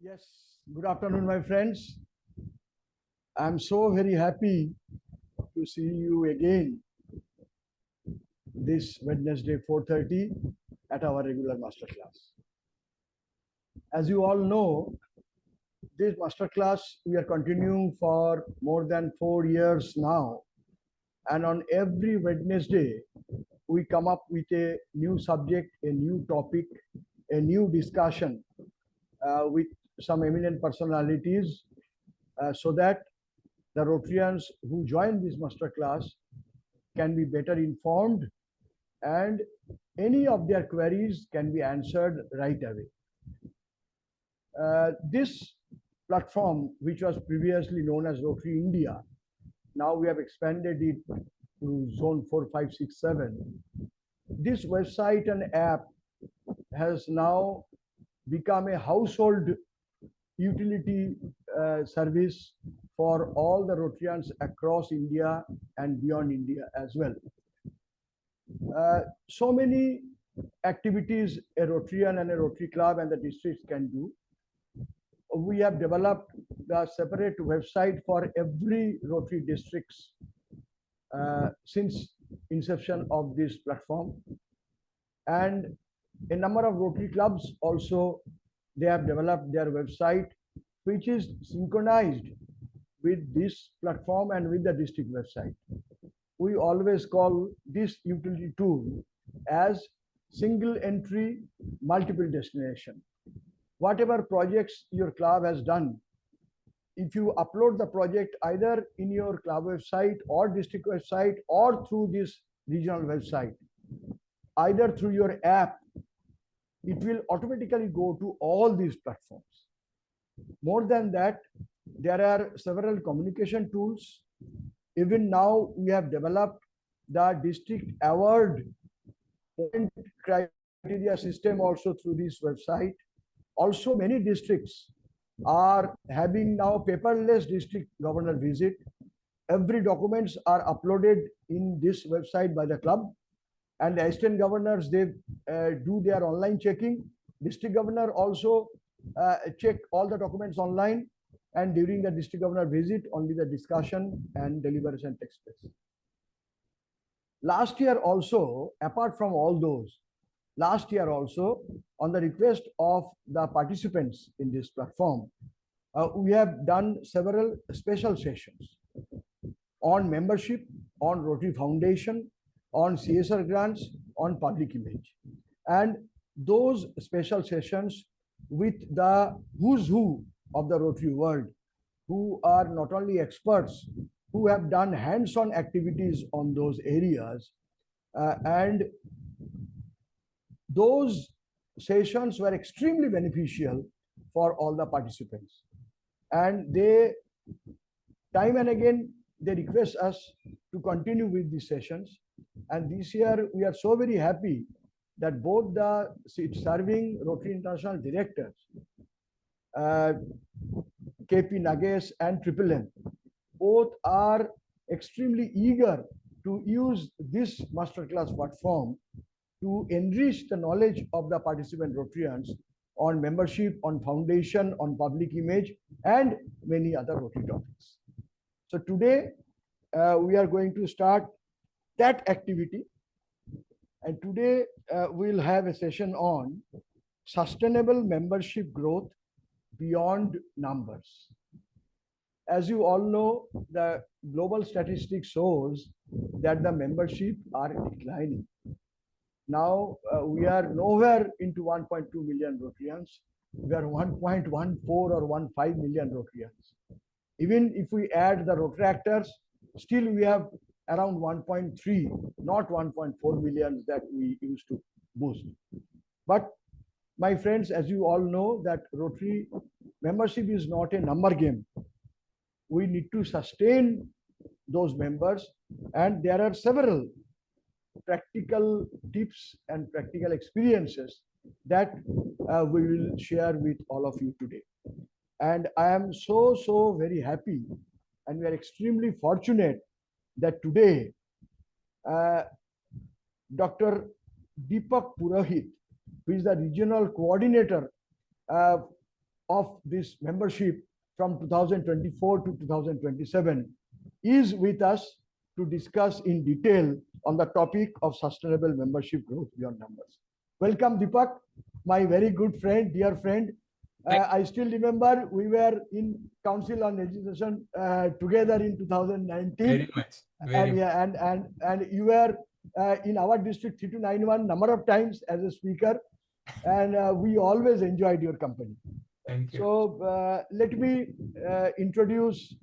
Yes, good afternoon, my friends. I'm so very happy to see you again this Wednesday 4:30 at our regular masterclass. As you all know, this masterclass we are continuing for more than 4 years now, and on every Wednesday we come up with a new subject, a new topic, a new discussion with some eminent personalities, so that the Rotarians who join this masterclass can be better informed and any of their queries can be answered right away. This platform, which was previously known as Rotary India, now we have expanded it to Zone 4, 5, 6, 7. This website and app has now become a household utility service for all the Rotarians across India and beyond India as well. So many activities a Rotarian and a Rotary Club and the districts can do. We have developed the separate website for every Rotary districts since inception of this platform. And a number of Rotary clubs also, they have developed their website, which is synchronized with this platform and with the district website. We always call this utility tool as single entry, multiple destination. Whatever projects your club has done, if you upload the project either in your club website or district website or through this regional website, either through your app, it will automatically go to all these platforms. More than that, there are several communication tools. Even now, we have developed the district award point criteria system also through this website. Also, many districts are having now paperless district governor visit. Every documents are uploaded in this website by the club, and the assistant governors, they do their online checking. District governor also check all the documents online, and during the district governor visit, only the discussion and deliberation takes place. Last year also, apart from all those, last year also, on the request of the participants in this platform, we have done several special sessions on membership, on Rotary Foundation, on CSR grants, on public image. And those special sessions with the who's who of the Rotary world, who are not only experts, who have done hands-on activities on those areas, and those sessions were extremely beneficial for all the participants. And they, time and again, they request us to continue with these sessions. And this year, we are so very happy that both the serving Rotary International directors, KP Nagesh and Triple M, both are extremely eager to use this masterclass platform to enrich the knowledge of the participant Rotarians on membership, on foundation, on public image, and many other Rotary topics. So today, we are going to start that activity. And today, we'll have a session on sustainable membership growth beyond numbers. As you all know, the global statistics shows that the membership are declining. Now we are nowhere into 1.2 million Rotarians. We are 1.14 or 15 million Rotarians. Even if we add the Rotaractors, still we have around 1.3, not 1.4 million that we used to boost. But my friends, as you all know, that Rotary membership is not a number game. We need to sustain those members, and there are several practical tips and practical experiences that we will share with all of you today. And I am so very happy, and we are extremely fortunate that today Dr. Deepak Purohit, who is the regional coordinator of this membership from 2024 to 2027, is with us to discuss in detail on the topic of sustainable membership growth beyond numbers. Welcome, Deepak, my very good friend, dear friend. I still remember we were in Council on Legislation together in 2019. Very much. And yeah, and you were in our district 3291 number of times as a speaker, and we always enjoyed your company. Thank you. So let me introduce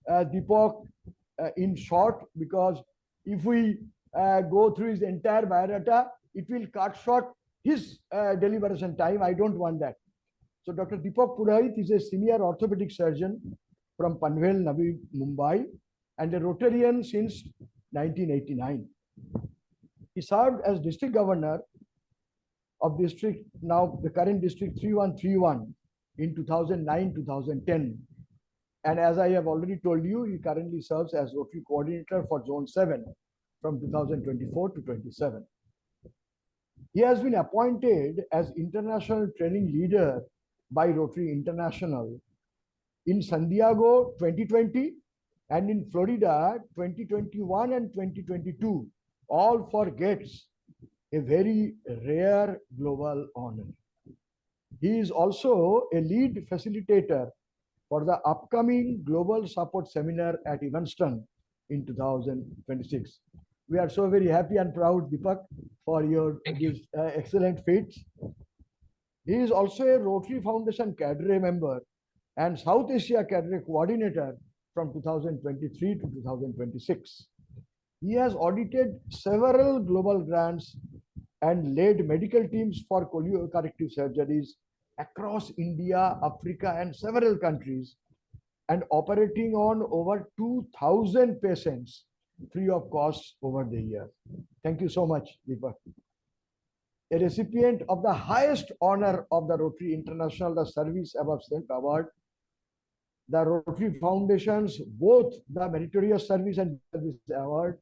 Deepak in short, because if we go through his entire biodata, it will cut short his deliberation time. I don't want that. So Dr. Deepak Purohit is a senior orthopedic surgeon from Panvel, Navi Mumbai, and a Rotarian since 1989. He served as district governor of district, now the current district 3131, in 2009-2010. And as I have already told you, he currently serves as Rotary coordinator for Zone 7 from 2024 to 27. He has been appointed as international training leader by Rotary International in San Diego 2020 and in Florida 2021 and 2022, all for GETS, a very rare global honor. He is also a lead facilitator for the upcoming Global Support Seminar at Evanston in 2026. We are so very happy and proud, Deepak, for your excellent feats. He is also a Rotary Foundation cadre member and South Asia cadre coordinator from 2023 to 2026. He has audited several global grants and led medical teams for corrective surgeries across India, Africa, and several countries, and operating on over 2,000 patients free of cost over the year. Thank you so much, Deepak. A recipient of the highest honor of the Rotary International, the Service Above Self Award, the Rotary Foundation's both the Meritorious Service and Service Award,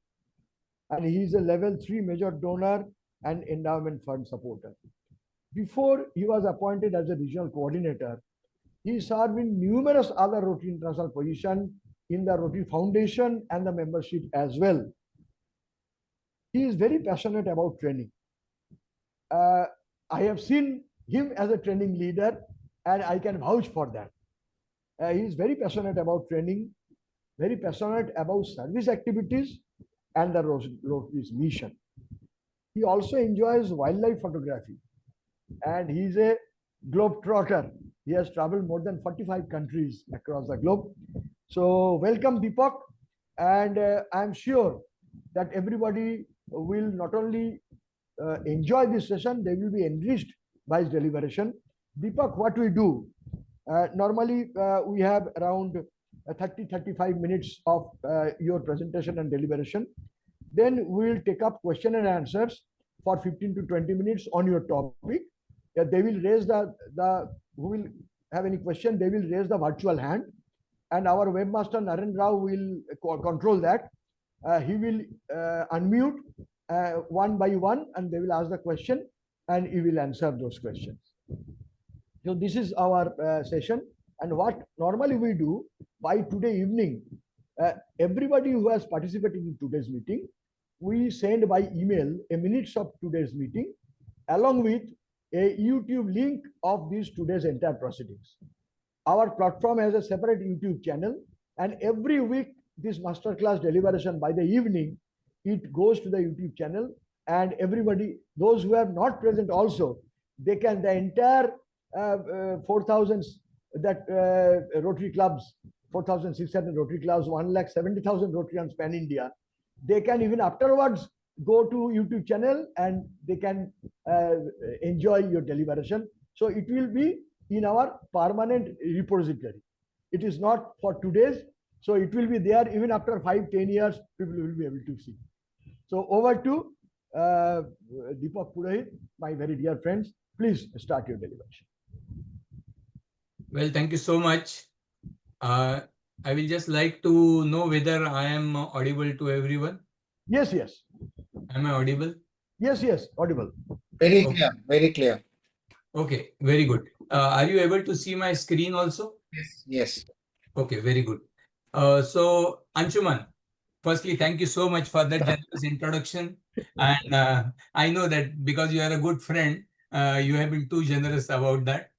and he is a level 3 major donor and endowment fund supporter. Before he was appointed as a regional coordinator, he served in numerous other Rotary International positions in the Rotary Foundation and the membership as well. He is very passionate about training. I have seen him as a training leader, and I can vouch for that. He is very passionate about training, very passionate about service activities and the Rotary's mission. He also enjoys wildlife photography, and he is a globetrotter. He has traveled more than 45 countries across the globe. So welcome, Deepak, and I'm sure that everybody will not only enjoy this session, they will be enriched by his deliberation. Deepak, what we do, normally we have around 30-35 minutes of your presentation and deliberation. Then we will take up question and answers for 15 to 20 minutes on your topic. They will raise who will have any question, they will raise the virtual hand, and our webmaster Naren Rao will control that. He will unmute one by one, and they will ask the question, and he will answer those questions. So this is our session, and what normally we do by today evening, everybody who has participated in today's meeting, we send by email a minutes of today's meeting along with a YouTube link of these today's entire proceedings. Our platform has a separate YouTube channel, and every week this masterclass deliberation by the evening, it goes to the YouTube channel, and everybody, those who are not present also, they can, the entire 4,000 that Rotary clubs, 4,600 Rotary clubs, 1,70,000 Rotarians pan India, they can even afterwards go to YouTube channel and they can enjoy your deliberation. So it will be in our permanent repository. It is not for today's, so it will be there even after 5-10 years, people will be able to see. So over to Deepak Purohit, my very dear friends. Please start your deliberation. Well, thank you so much. I will just like to know whether I am audible to everyone. Yes, yes. Am I audible? Yes, yes, audible. Very clear, very clear. Okay, very good. Are you able to see my screen also? Yes. Yes. Okay, very good. So, Anshuman, firstly, thank you so much for that generous introduction. And I know that because you are a good friend, you have been too generous about that.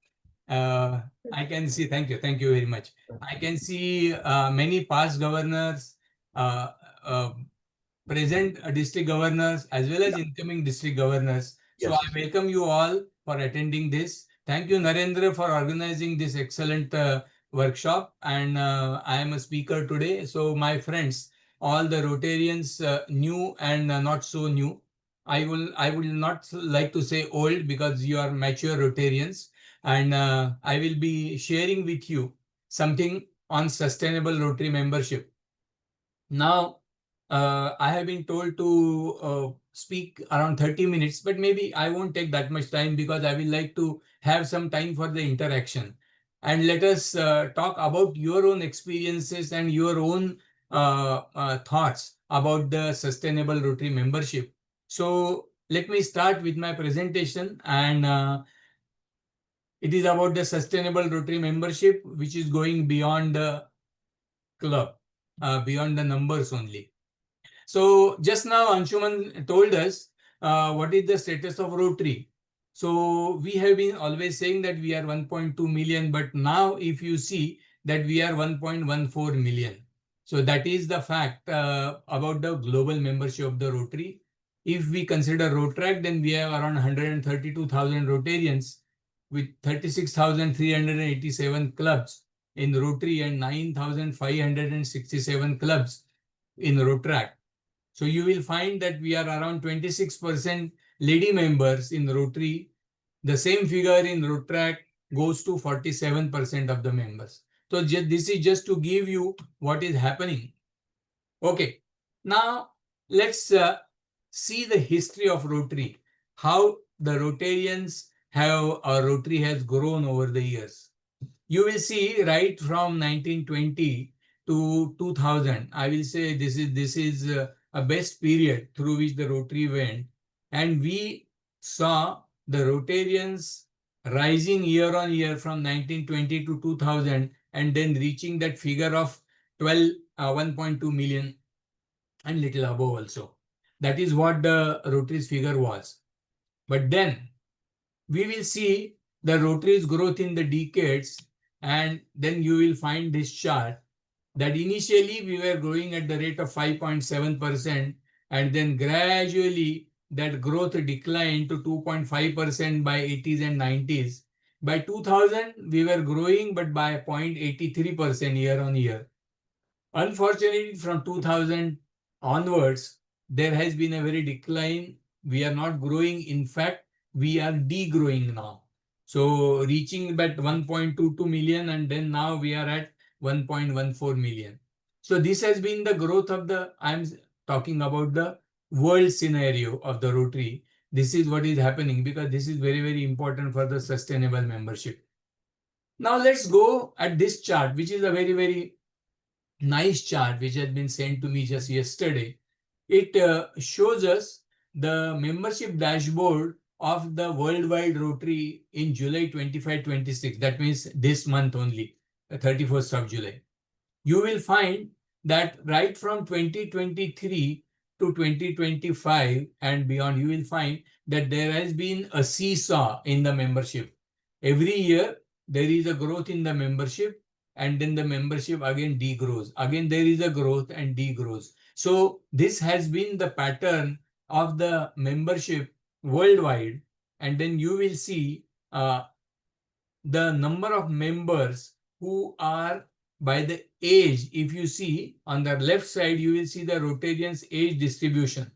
Uh, I can see, thank you very much. I can see many past governors, uh, uh, present district governors, as well as Yeah. incoming district governors. So I Yes. welcome you all for attending this. Thank you, Narendra, for organizing this excellent workshop. And I am a speaker today. So my friends, all the Rotarians, new and not so new. I will not like to say old because you are mature Rotarians, and I will be sharing with you something on sustainable Rotary membership. Now, I have been told to speak around 30 minutes, but maybe I won't take that much time because I will like to have some time for the interaction. And let us talk about your own experiences and your own thoughts about the sustainable Rotary membership. So, let me start with my presentation, and it is about the sustainable Rotary membership, which is going beyond the club, beyond the numbers only. So just now Anshuman told us what is the status of Rotary. So we have been always saying that we are 1.2 million, but now if you see that we are 1.14 million. So that is the fact about the global membership of the Rotary. If we consider Rotaract, then we have around 132,000 Rotarians with 36,387 clubs in Rotary and 9,567 clubs in Rotaract. So you will find that we are around 26% lady members in Rotary. The same figure in Rotaract goes to 47% of the members. So this is just to give you what is happening. Okay, now let's see the history of Rotary, how the Rotarians have, or Rotary has grown over the years. You will see right from 1920 to 2000. I will say this is a best period through which the Rotary went, and we saw the Rotarians rising year on year from 1920 to 2000, and then reaching that figure of 1.2 million and little above also. That is what the Rotary's figure was. But then we will see the Rotary's growth in the decades, and then you will find this chart that initially we were growing at the rate of 5.7%, and then gradually that growth declined to 2.5% by 80s and 90s. By 2000, we were growing, but by 0.83% year on year. Unfortunately, from 2000 onwards, there has been a very decline. We are not growing. In fact, we are degrowing now. So reaching that 1.22 million, and then now we are at 1.14 million. So this has been the growth of the, I'm talking about the world scenario of the Rotary. This is what is happening because this is very, very important for the sustainable membership. Now let's go at this chart, which is a very, very nice chart which had been sent to me just yesterday. It shows us the membership dashboard of the Worldwide Rotary in July 25-26. That means this month only, the 31st of July. You will find that right from 2023 to 2025 and beyond, you will find that there has been a seesaw in the membership. Every year, there is a growth in the membership, and then the membership again degrows. Again, there is a growth and degrows. So this has been the pattern of the membership worldwide. And then you will see the number of members who are by the age. If you see on the left side, you will see the Rotarians age distribution.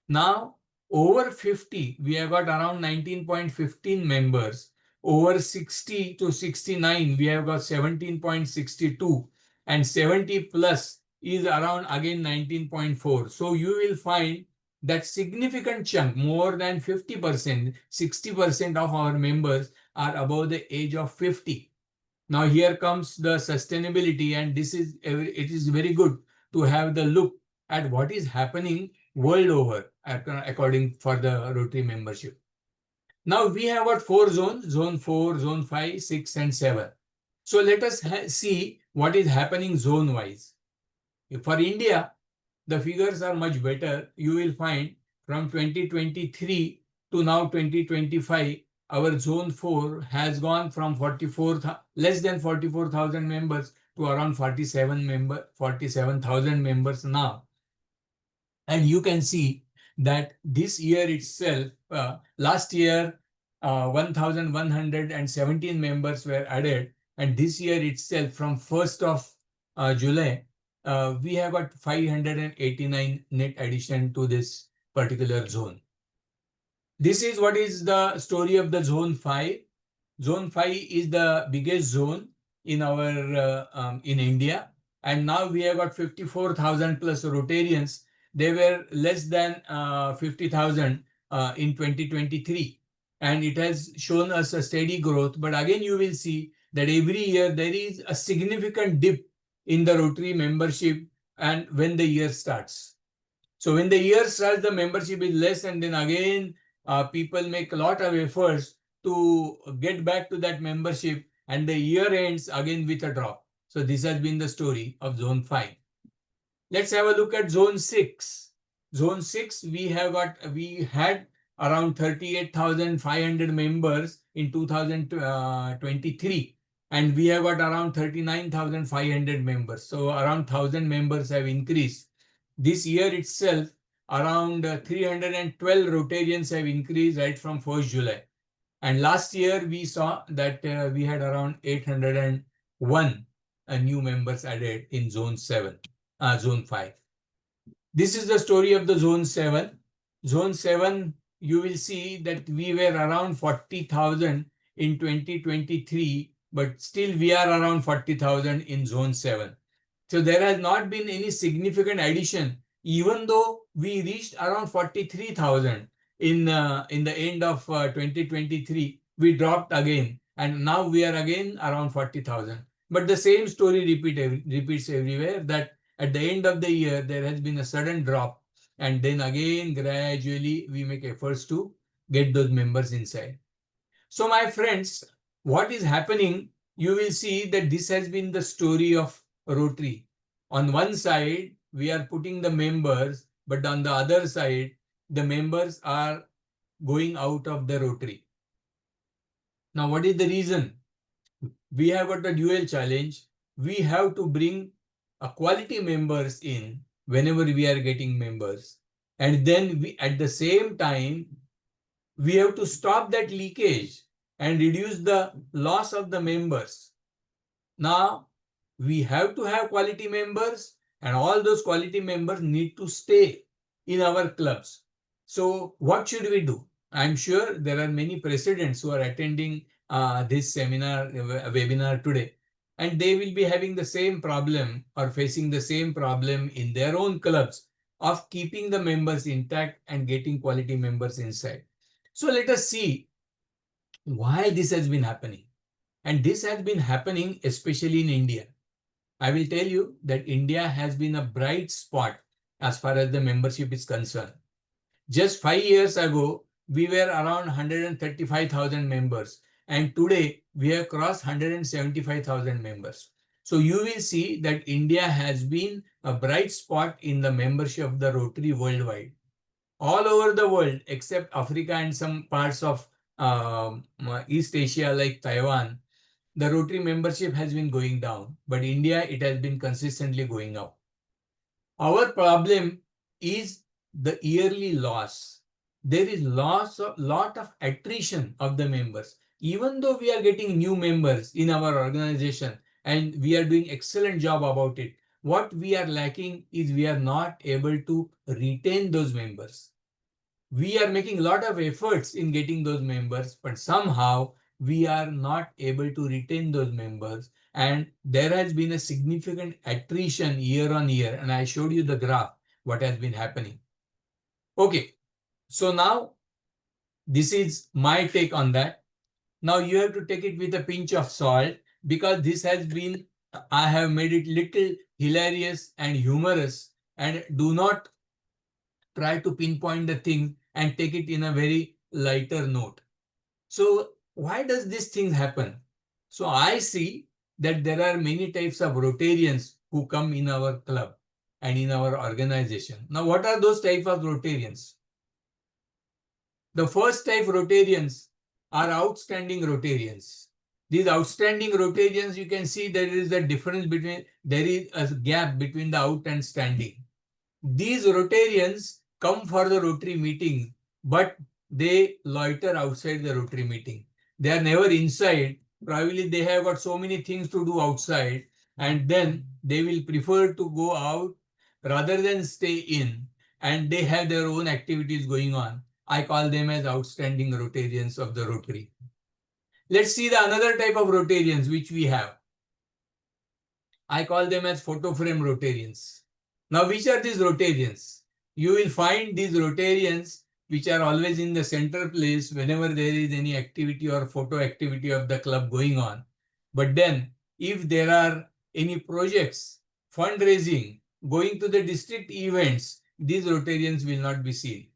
Now, over 50, we have got around 19.15 members. Over 60 to 69, we have got 17.62, and 70 plus is around again 19.4. So you will find that significant chunk, more than 50%, 60% of our members are above the age of 50. Now here comes the sustainability, and it is very good to have the look at what is happening world over according for the Rotary membership. Now we have got 4 zones, zone 4, zone 5, 6 and 7. So let us see what is happening zone wise. For India, the figures are much better. You will find from 2023 to now 2025, our zone 4 has gone from less than 44,000 members to around 47,000 members now. And you can see that this year itself, last year, 1,117 members were added. And this year itself, from 1st of July, we have got 589 net addition to this particular zone. This is what is the story of the zone 5. Zone 5 is the biggest zone in our in India, and now we have got 54,000 plus Rotarians. They were less than 50,000 in 2023, and it has shown us a steady growth. But again, you will see that every year there is a significant dip in the Rotary membership, and when the year starts. So when the year starts, the membership is less, and then again people make a lot of efforts to get back to that membership, and the year ends again with a drop. So this has been the story of zone 5. Let's have a look at zone 6. Zone 6, we had around 38,500 members in 2023, and we have got around 39,500 members. So around 1,000 members have increased. This year itself, around 312 Rotarians have increased right from 1st July. And last year, we saw that we had around 801 new members added in zone 7, zone 5. This is the story of the zone 7. Zone 7, you will see that we were around 40,000 in 2023, but still we are around 40,000 in zone 7. So there has not been any significant addition, even though we reached around 43,000 in the end of 2023. We dropped again, and now we are again around 40,000. But the same story repeats everywhere, that at the end of the year, there has been a sudden drop, and then again, gradually, we make efforts to get those members inside. So my friends, what is happening, you will see that this has been the story of Rotary. On one side, we are putting the members, but on the other side, the members are going out of the Rotary. Now, what is the reason? We have got a dual challenge. We have to bring a quality members in whenever we are getting members. And then we, at the same time, we have to stop that leakage and reduce the loss of the members. Now, we have to have quality members, and all those quality members need to stay in our clubs. So what should we do? I'm sure there are many presidents who are attending this seminar, webinar today, and they will be having the same problem or facing the same problem in their own clubs of keeping the members intact and getting quality members inside. So let us see why this has been happening. And this has been happening especially in India. I will tell you that India has been a bright spot as far as the membership is concerned. Just 5 years ago, we were around 135,000 members, and today we have crossed 175,000 members. So you will see that India has been a bright spot in the membership of the Rotary worldwide. All over the world, except Africa and some parts of East Asia like Taiwan, the Rotary membership has been going down, but India, it has been consistently going up. Our problem is the yearly loss. There is lot of attrition of the members. Even though we are getting new members in our organization and we are doing excellent job about it, what we are lacking is we are not able to retain those members. We are making a lot of efforts in getting those members, but somehow we are not able to retain those members, and there has been a significant attrition year on year, and I showed you the graph, what has been happening. Okay, so now this is my take on that. Now you have to take it with a pinch of salt, because this has been, I have made it little hilarious and humorous, and do not try to pinpoint the thing and take it in a very lighter note. So why does this thing happen? So I see that there are many types of Rotarians who come in our club and in our organization. Now, what are those types of Rotarians? The first type Rotarians are outstanding Rotarians. These outstanding Rotarians, you can see there is a difference between, there is a gap between the out and standing. These Rotarians come for the Rotary meeting, but they loiter outside the Rotary meeting. They are never inside. Probably they have got so many things to do outside, and then they will prefer to go out rather than stay in, and they have their own activities going on. I call them as outstanding Rotarians of the Rotary. Let's see the another type of Rotarians which we have. I call them as photo frame Rotarians. Now, which are these Rotarians? You will find these Rotarians which are always in the center place whenever there is any activity or photo activity of the club going on. But then, if there are any projects, fundraising, going to the district events, these Rotarians will not be seen.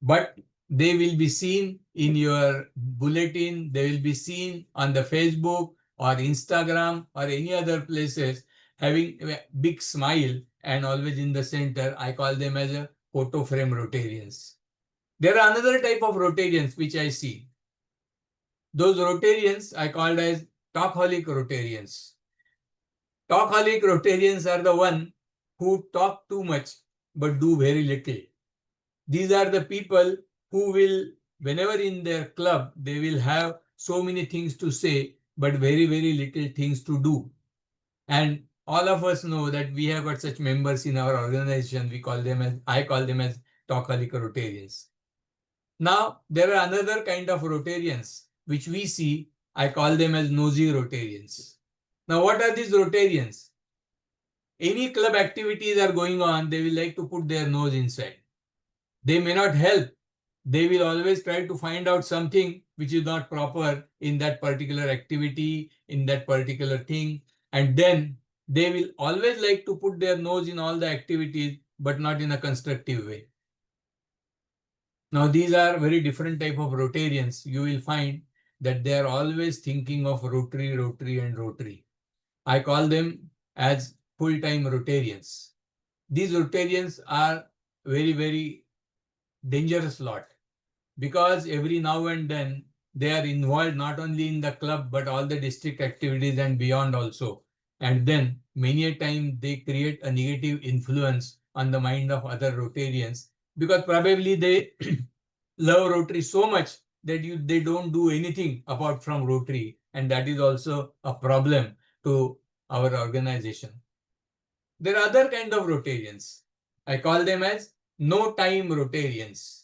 But they will be seen in your bulletin, they will be seen on the Facebook or Instagram or any other places having a big smile and always in the center. I call them as a photo frame Rotarians. There are another type of Rotarians which I see. Those Rotarians I called as talkaholic Rotarians. Talkaholic Rotarians are the one who talk too much but do very little. These are the people who will, whenever in their club, they will have so many things to say, but very, very little things to do. And all of us know that we have got such members in our organization. We call them as, I call them as talkaholic Rotarians. Now, there are another kind of Rotarians, which we see, I call them as nosy Rotarians. Now, what are these Rotarians? Any club activities are going on, they will like to put their nose inside. They may not help. They will always try to find out something which is not proper in that particular activity, in that particular thing. And then they will always like to put their nose in all the activities, but not in a constructive way. Now, these are very different type of Rotarians. You will find that they are always thinking of Rotary, Rotary, and Rotary. I call them as full-time Rotarians. These Rotarians are very, very dangerous lot, because every now and then they are involved not only in the club but all the district activities and beyond also. And then many a time they create a negative influence on the mind of other Rotarians, because probably they love Rotary so much that they don't do anything apart from Rotary, and that is also a problem to our organization. There are other kind of Rotarians. I call them as no time Rotarians.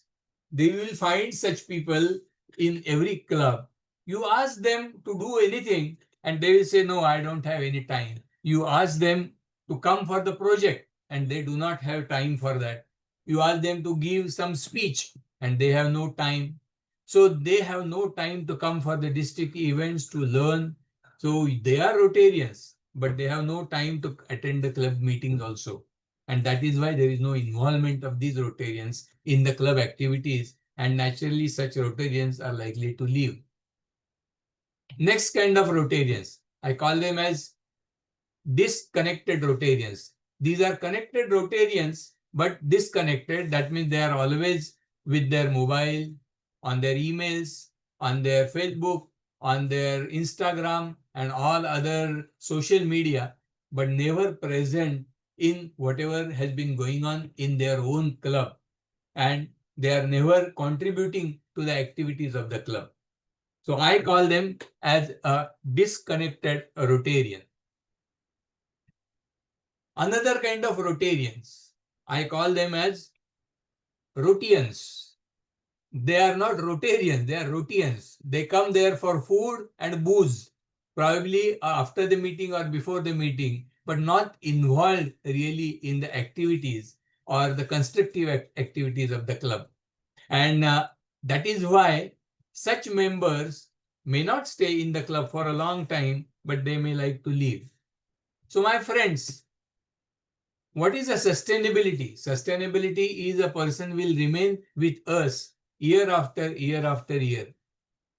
They will find such people in every club. You ask them to do anything and they will say, no, I don't have any time. You ask them to come for the project and they do not have time for that. You ask them to give some speech and they have no time. So they have no time to come for the district events to learn. So they are Rotarians, but they have no time to attend the club meetings also. And that is why there is no involvement of these Rotarians in the club activities, and naturally such Rotarians are likely to leave. Next kind of Rotarians, I call them as disconnected Rotarians. These are connected Rotarians, but disconnected. That means they are always with their mobile, on their emails, on their Facebook, on their Instagram, and all other social media, but never present in whatever has been going on in their own club. And they are never contributing to the activities of the club. So I call them as a disconnected Rotarian. Another kind of Rotarians, I call them as Rotians. They are not Rotarians, they are Rotians. They come there for food and booze, probably after the meeting or before the meeting, but not involved really in the activities or the constructive activities of the club. And that is why such members may not stay in the club for a long time, but they may like to leave. So my friends, what is a sustainability? Sustainability is a person will remain with us year after year after year.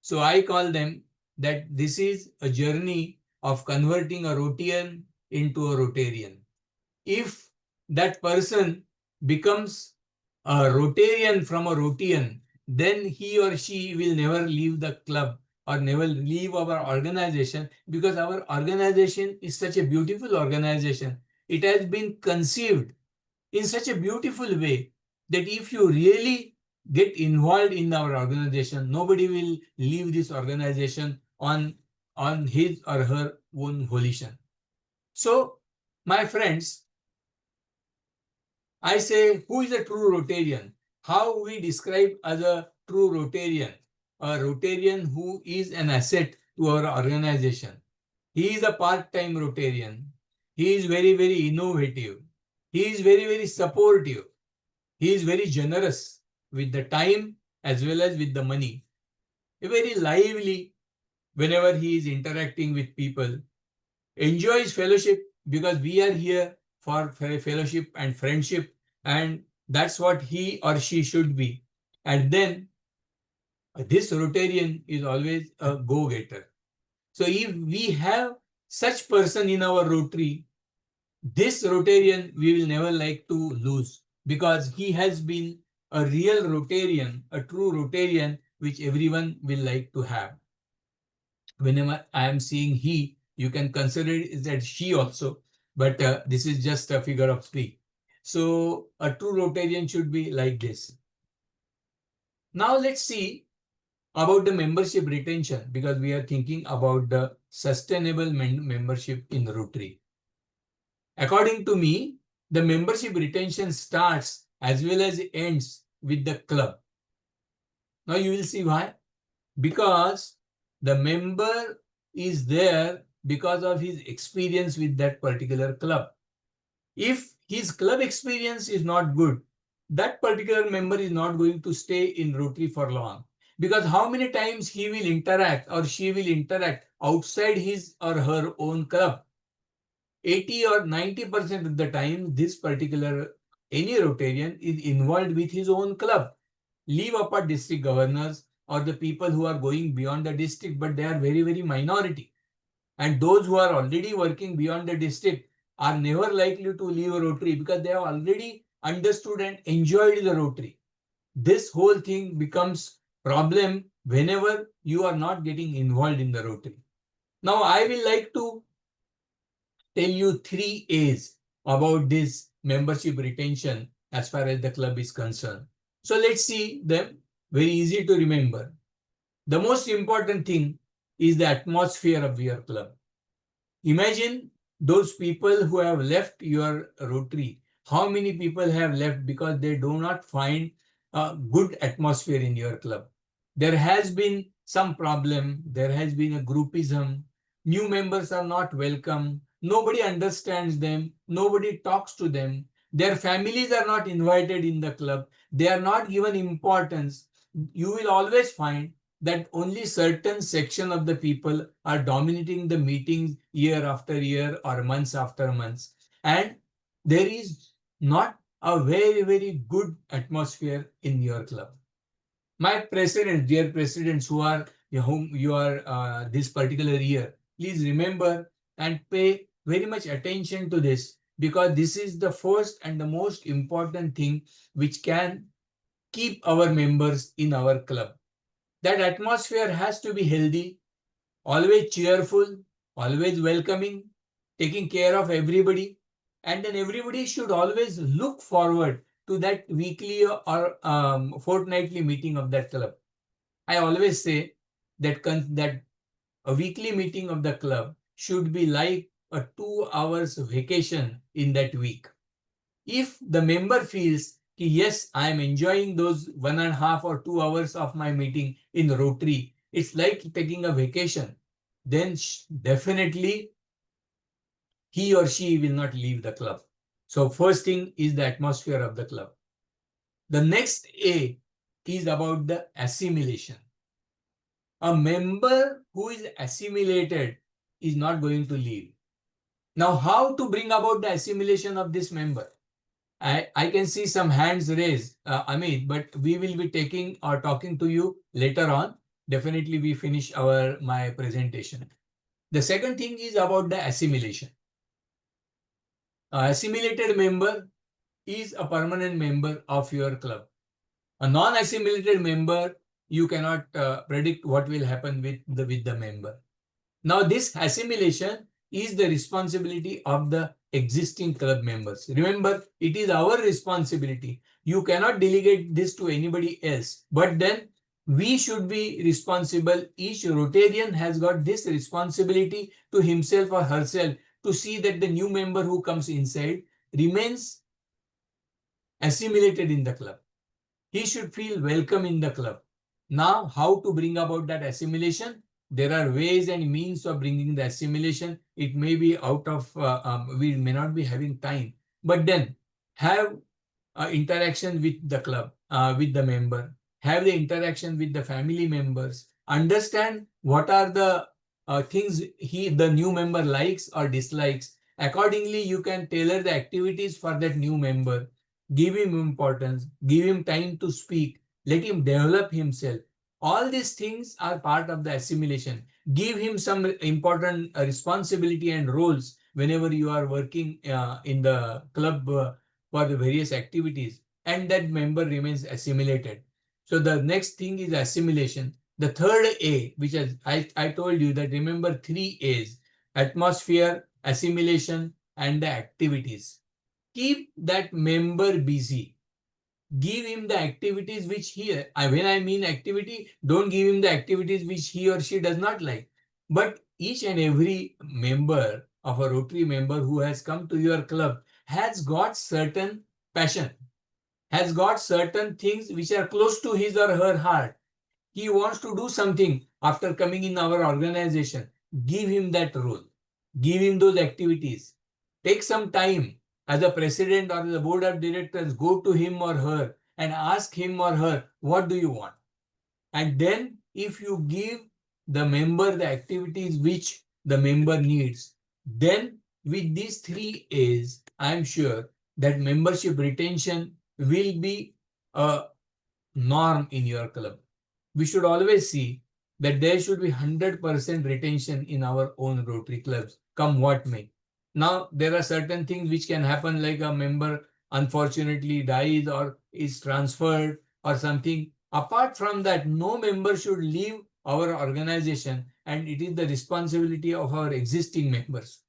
So I call them that this is a journey of converting a Rotarian into a Rotarian. If that person becomes a Rotarian from a Rotarian, then he or she will never leave the club or never leave our organization, because our organization is such a beautiful organization. It has been conceived in such a beautiful way that if you really get involved in our organization, nobody will leave this organization on his or her own volition. So, my friends, I say, who is a true Rotarian? How we describe as a true Rotarian? A Rotarian who is an asset to our organization. He is a part-time Rotarian. He is very, very innovative. He is very, very supportive. He is very generous with the time as well as with the money. Very lively whenever he is interacting with people. Enjoys fellowship, because we are here for fellowship and friendship, and that's what he or she should be. And then this Rotarian is always a go-getter. So if we have such person in our Rotary, this Rotarian we will never like to lose, because he has been a real Rotarian, a true Rotarian, which everyone will like to have. Whenever I am seeing he, you can consider it that she also, but this is just a figure of speech. So a true Rotarian should be like this. Now let's see about the membership retention, because we are thinking about the sustainable membership in Rotary. According to me, the membership retention starts as well as ends with the club. Now you will see why. Because the member is there because of his experience with that particular club. If his club experience is not good, that particular member is not going to stay in Rotary for long. Because how many times he will interact or she will interact outside his or her own club? 80 or 90% of the time, this particular any Rotarian is involved with his own club. Leave apart district governors or the people who are going beyond the district, but they are very, very minority. And those who are already working beyond the district are never likely to leave a Rotary, because they have already understood and enjoyed the Rotary. This whole thing becomes problem whenever you are not getting involved in the Rotary. Now, I will like to tell you 3 A's about this membership retention as far as the club is concerned. So let's see them. Very easy to remember. The most important thing is the atmosphere of your club. Imagine those people who have left your Rotary. How many people have left because they do not find a good atmosphere in your club? There has been some problem. There has been a groupism. New members are not welcome. Nobody understands them. Nobody talks to them. Their families are not invited in the club. They are not given importance. You will always find that only certain section of the people are dominating the meetings year after year or months after months. And there is not a very, very good atmosphere in your club. My president, dear presidents whom you are this particular year, please remember and pay very much attention to this, because this is the first and the most important thing which can keep our members in our club. That atmosphere has to be healthy, always cheerful, always welcoming, taking care of everybody. And then everybody should always look forward to that weekly or fortnightly meeting of that club. I always say that a weekly meeting of the club should be like a 2 hours vacation in that week. If the member feels, yes, I am enjoying those 1.5 or 2 hours of my meeting in Rotary, it's like taking a vacation, then definitely he or she will not leave the club. So first thing is the atmosphere of the club. The next A is about the assimilation. A member who is assimilated is not going to leave. Now, how to bring about the assimilation of this member? I can see some hands raised, Amit, but we will be taking or talking to you later on. definitely we finish my presentation. The second thing is about the assimilation. Assimilated member is a permanent member of your club. A non-assimilated member, you cannot predict what will happen with the member. Now, this assimilation is the responsibility of the existing club members. Remember, it is our responsibility. You cannot delegate this to anybody else. But then we should be responsible. Each Rotarian has got this responsibility to himself or herself to see that the new member who comes inside remains assimilated in the club. He should feel welcome in the club. Now, how to bring about that assimilation? There are ways and means of bringing the assimilation. It may be out of, we may not be having time, but then have interaction with the club, with the member, have the interaction with the family members, understand what are the things the new member likes or dislikes. Accordingly, you can tailor the activities for that new member. Give him importance, give him time to speak, let him develop himself. All these things are part of the assimilation. Give him some important responsibility and roles whenever you are working in the club for the various activities, and that member remains assimilated. So the next thing is assimilation. The third A, which I told you that remember 3 A's: atmosphere, assimilation, and the activities. Keep that member busy. Give him the activities which when I mean activity, don't give him the activities which he or she does not like. But each and every member of a Rotary member who has come to your club has got certain passion, has got certain things which are close to his or her heart. He wants to do something after coming in our organization. Give him that role. Give him those activities. Take some time as a president or the board of directors, go to him or her and ask him or her, what do you want? And then if you give the member the activities which the member needs, then with these 3 A's, I'm sure that membership retention will be a norm in your club. We should always see that there should be 100% retention in our own Rotary clubs, come what may. Now, there are certain things which can happen, like a member unfortunately dies or is transferred or something. Apart from that, no member should leave our organization, and it is the responsibility of our existing members.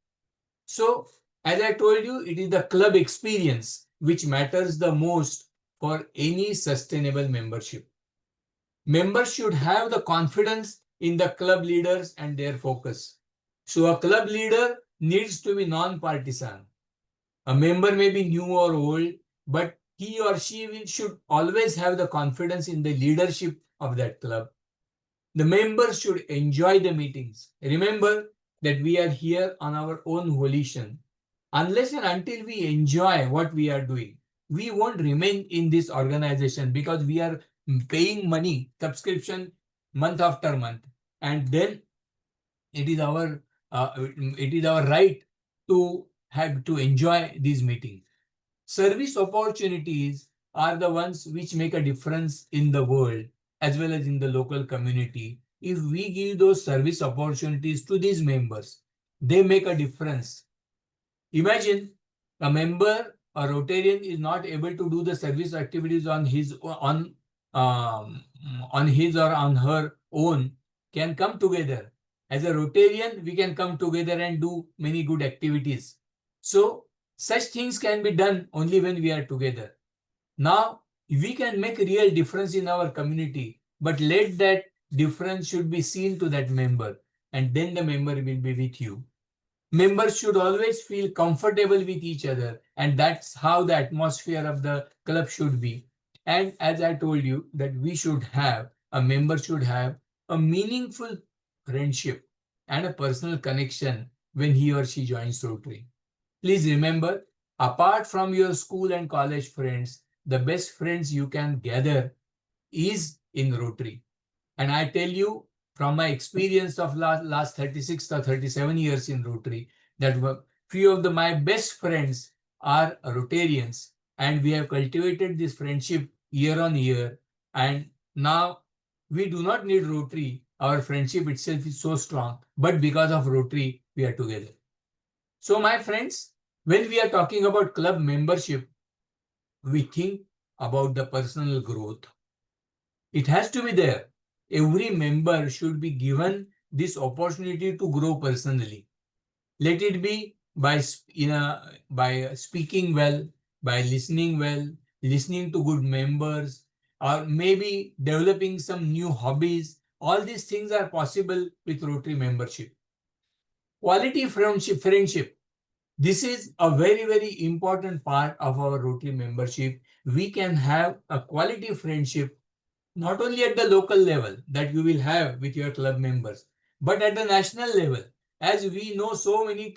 So, as I told you, it is the club experience which matters the most for any sustainable membership. Members should have the confidence in the club leaders and their focus. So a club leader needs to be non-partisan. A member may be new or old, but he or she should always have the confidence in the leadership of that club. The members should enjoy the meetings. Remember that we are here on our own volition. Unless and until we enjoy what we are doing, we won't remain in this organization, because we are paying money, subscription month after month, and then it is our right to have to enjoy these meetings. Service opportunities are the ones which make a difference in the world as well as in the local community. If we give those service opportunities to these members, they make a difference. Imagine a member, a Rotarian, is not able to do the service activities on his or on her own, can come together. As a Rotarian, we can come together and do many good activities. So such things can be done only when we are together. Now we can make a real difference in our community, but let that difference should be seen to that member, and then the member will be with you. Members should always feel comfortable with each other, and that's how the atmosphere of the club should be. And as I told you, that a member should have a meaningful friendship and a personal connection when he or she joins Rotary. Please remember, apart from your school and college friends, the best friends you can gather is in Rotary. And I tell you from my experience of last 36 or 37 years in Rotary, that few of my best friends are Rotarians, and we have cultivated this friendship year on year. And now we do not need Rotary. Our friendship itself is so strong, but because of Rotary, we are together. So, my friends, when we are talking about club membership, we think about the personal growth. It has to be there. Every member should be given this opportunity to grow personally. Let it be by speaking well, by listening well, listening to good members, or maybe developing some new hobbies. All these things are possible with Rotary membership. Quality friendship. This is a very, very important part of our Rotary membership. We can have a quality friendship not only at the local level that you will have with your club members, but at the national level. As we know, so many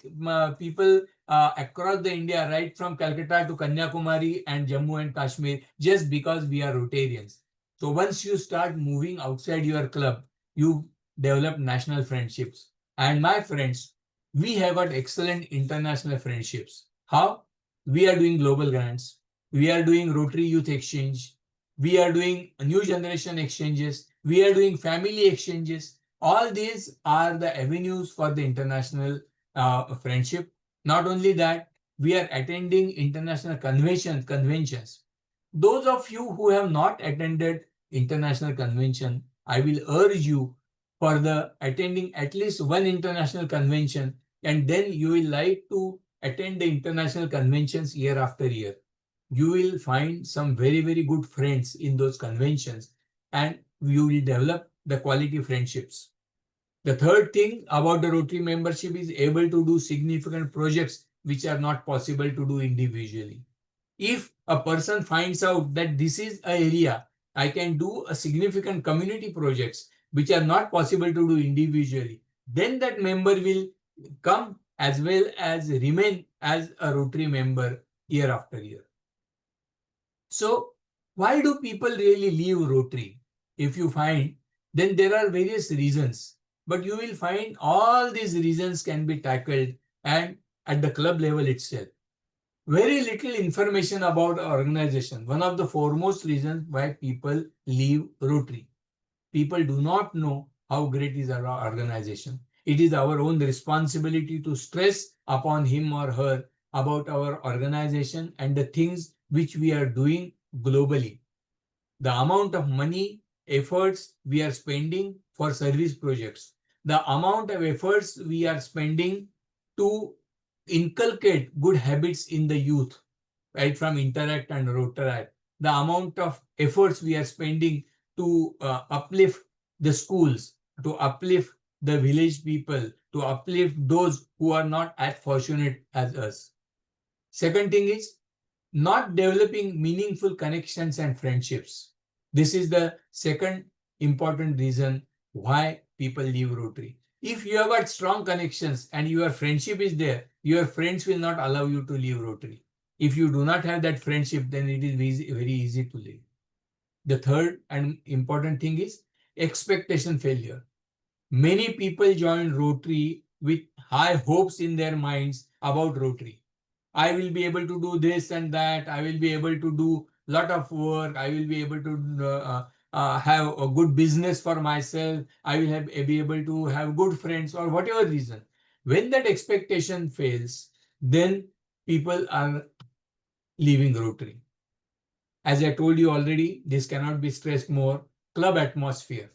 people across the India, right from Calcutta to Kanyakumari and Jammu and Kashmir, just because we are Rotarians. So once you start moving outside your club, you develop national friendships. And my friends, we have got excellent international friendships. How? We are doing global grants. We are doing Rotary Youth Exchange. We are doing new generation exchanges, we are doing family exchanges. All these are the avenues for the international friendship. Not only that, we are attending international conventions. Those of you who have not attended international convention, I will urge you for the attending at least one international convention, and then you will like to attend the international conventions year after year. You will find some very, very good friends in those conventions, and you will develop the quality friendships. The third thing about the Rotary membership is able to do significant projects which are not possible to do individually. If a person finds out that this is an area I can do a significant community projects which are not possible to do individually, then that member will come as well as remain as a Rotary member year after year. So, why do people really leave Rotary? If you find, then there are various reasons, but you will find all these reasons can be tackled and at the club level itself. Very little information about our organization. One of the foremost reasons why people leave Rotary. People do not know how great is our organization. It is our own responsibility to stress upon him or her about our organization and the things which we are doing globally. The amount of money, efforts we are spending for service projects, the amount of efforts we are spending to inculcate good habits in the youth, right from Interact and Rotaract, the amount of efforts we are spending to uplift the schools, to uplift the village people, to uplift those who are not as fortunate as us. Second thing is not developing meaningful connections and friendships. This is the second important reason why people leave Rotary. If you have got strong connections and your friendship is there, your friends will not allow you to leave Rotary. If you do not have that friendship, then it is very easy to leave. The third and important thing is expectation failure. Many people join Rotary with high hopes in their minds about Rotary. I will be able to do this and that. I will be able to do a lot of work. I will be able to have a good business for myself. I will be able to have good friends or whatever reason. When that expectation fails, then people are leaving Rotary. As I told you already, this cannot be stressed more. Club atmosphere.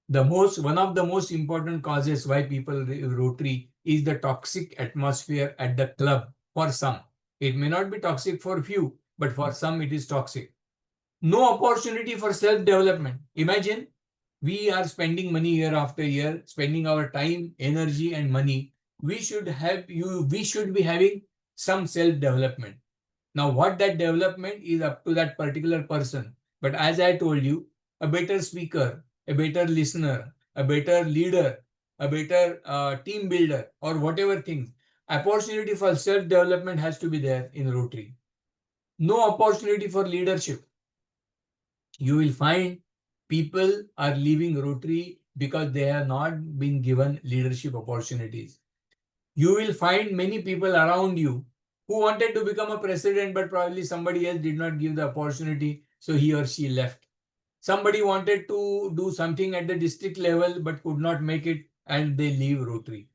One of the most important causes why people leave Rotary is the toxic atmosphere at the club for some. It may not be toxic for few, but for some it is toxic. No opportunity for self-development. Imagine we are spending money year after year, spending our time, energy, and money. We should be having some self-development. Now, what that development is up to that particular person. But as I told you, a better speaker, a better listener, a better leader, a better team builder, or whatever things, opportunity for self-development has to be there in Rotary. No opportunity for leadership. You will find people are leaving Rotary because they have not been given leadership opportunities. You will find many people around you who wanted to become a president, but probably somebody else did not give the opportunity, so he or she left. Somebody wanted to do something at the district level but could not make it and they leave Rotary.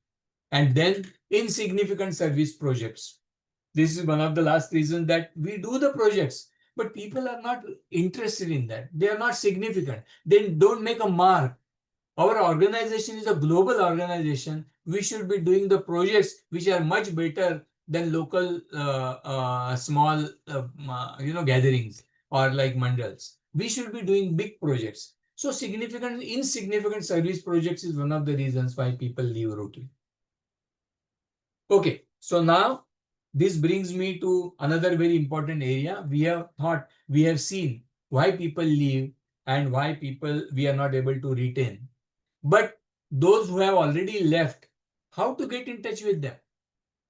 And then insignificant service projects. This is one of the last reasons that we do the projects, but people are not interested in that. They are not significant. They don't make a mark. Our organization is a global organization. We should be doing the projects which are much better than local small gatherings or like mandals. We should be doing big projects. So insignificant service projects is one of the reasons why people leave Rotary. Okay, so now this brings me to another very important area. We have seen why people leave and why we are not able to retain. But those who have already left, how to get in touch with them?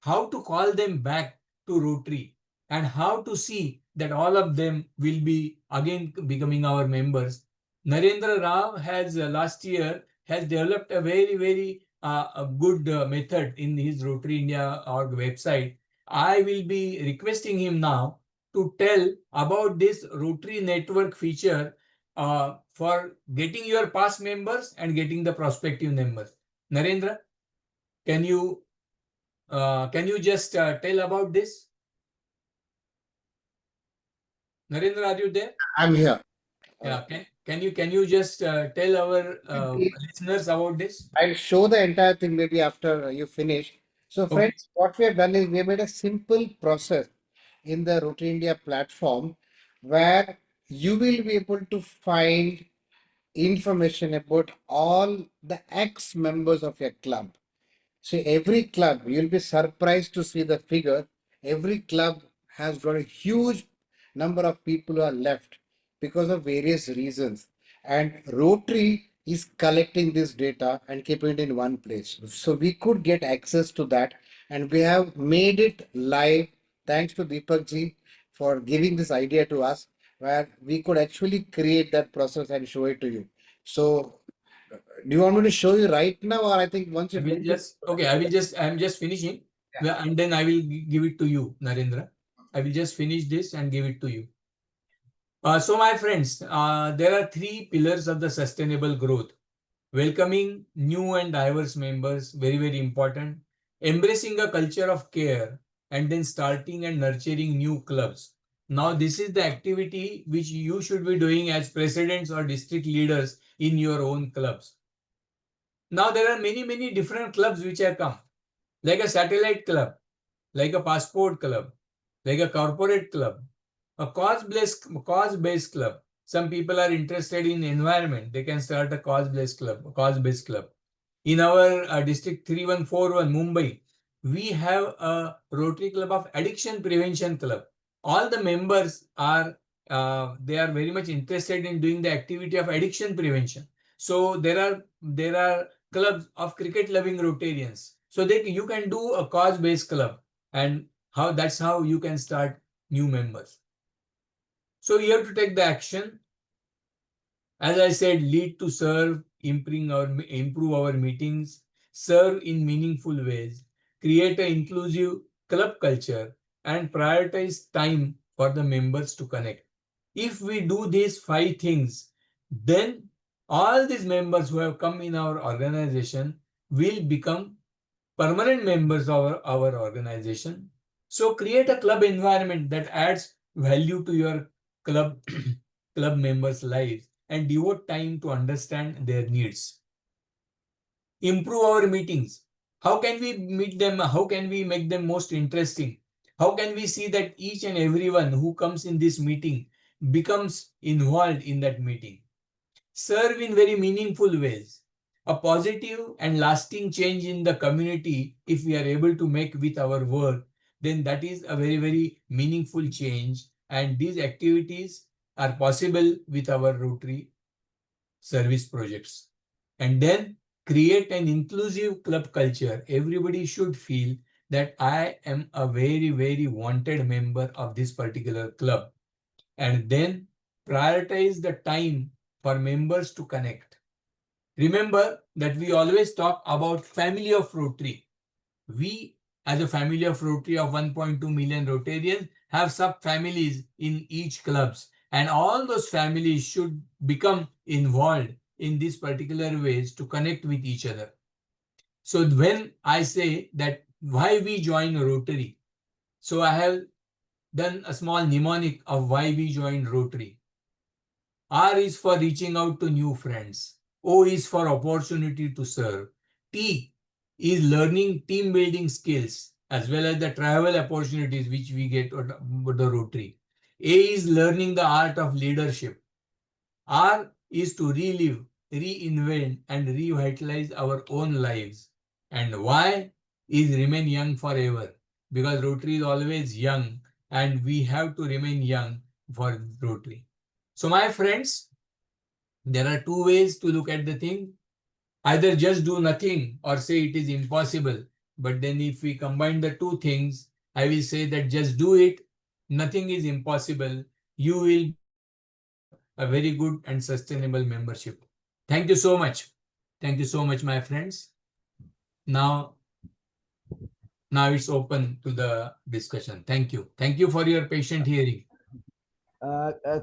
How to call them back to Rotary? And how to see that all of them will be again becoming our members? Narendra Rao has last year has developed a very a good method in his Rotary India org website. I will be requesting him now to tell about this Rotary network feature for getting your past members and getting the prospective members. Narendra, can you just tell about this? Narendra, are you there? I'm here. Yeah. Can you just tell our Quickly, listeners about this? I'll show the entire thing maybe after you finish. So, Okay. friends, what we have done is we have made a simple process in the Rotary India platform where you will be able to find information about all the ex-members of your club. So every club, you'll be surprised to see the figure. Every club has got a huge number of people who are left because of various reasons. And Rotary is collecting this data and keeping it in one place. So we could get access to that. And we have made it live. Thanks to Deepak ji for giving this idea to us, where we could actually create that process and show it to you. So do you want me to show you right now, or I think once I you will finish? just okay. I'm just finishing, and then I will give it to you, Narendra. I will just finish this and give it to you. So my friends, there are three pillars of the sustainable growth. Welcoming new and diverse members, very important. Embracing a culture of care, and then starting and nurturing new clubs. Now, this is the activity which you should be doing as presidents or district leaders in your own clubs. Now, there are many different clubs which have come, like a satellite club, like a passport club, like a corporate club, a cause-based club. Some people are interested in environment. They can start a cause-based club. In our district 3141 Mumbai, we have a Rotary Club of Addiction Prevention Club. All the members are they are very much interested in doing the activity of addiction prevention. So there are clubs of cricket loving Rotarians. So that you can do a cause-based club, and that's how you can start new members. So you have to take the action. As I said, lead to serve, improve our meetings, serve in meaningful ways, create an inclusive club culture, and prioritize time for the members to connect. If we do these five things, then all these members who have come in our organization will become permanent members of our organization. So create a club environment that adds value to your club club members' lives and devote time to understand their needs. Improve our meetings. How can we meet them? How can we make them most interesting? How can we see that each and everyone who comes in this meeting becomes involved in that meeting? Serve in very meaningful ways. A positive and lasting change in the community, if we are able to make with our work, then that is a very meaningful change. And these activities are possible with our Rotary service projects. And then create an inclusive club culture. Everybody should feel that I am a very wanted member of this particular club. And then prioritize the time for members to connect. Remember that we always talk about family of Rotary. We, as a family of Rotary of 1.2 million Rotarians, have sub-families in each clubs. And all those families should become involved in these particular ways to connect with each other. So when I say that why we join Rotary, so I have done a small mnemonic of why we joined Rotary. R is for reaching out to new friends. O is for opportunity to serve. T is learning team building skills as well as the travel opportunities which we get at the Rotary. A is learning the art of leadership. R is to relive, reinvent, and revitalize our own lives. And Y is remain young forever because Rotary is always young and we have to remain young for Rotary. So, my friends, there are two ways to look at the thing. Either just do nothing or say it is impossible. But then, if we combine the two things, I will say that just do it. Nothing is impossible. You will be able to have a very good and sustainable membership. Thank you so much. Thank you so much, my friends. Now, now it's open to the discussion. Thank you. Thank you for your patient hearing.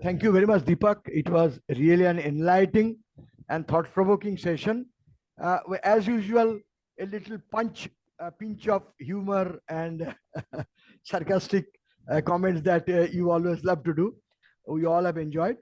Thank you very much, Deepak. It was really an enlightening and thought-provoking session. As usual, a little pinch of humor and sarcastic comments that you always love to do. We all have enjoyed.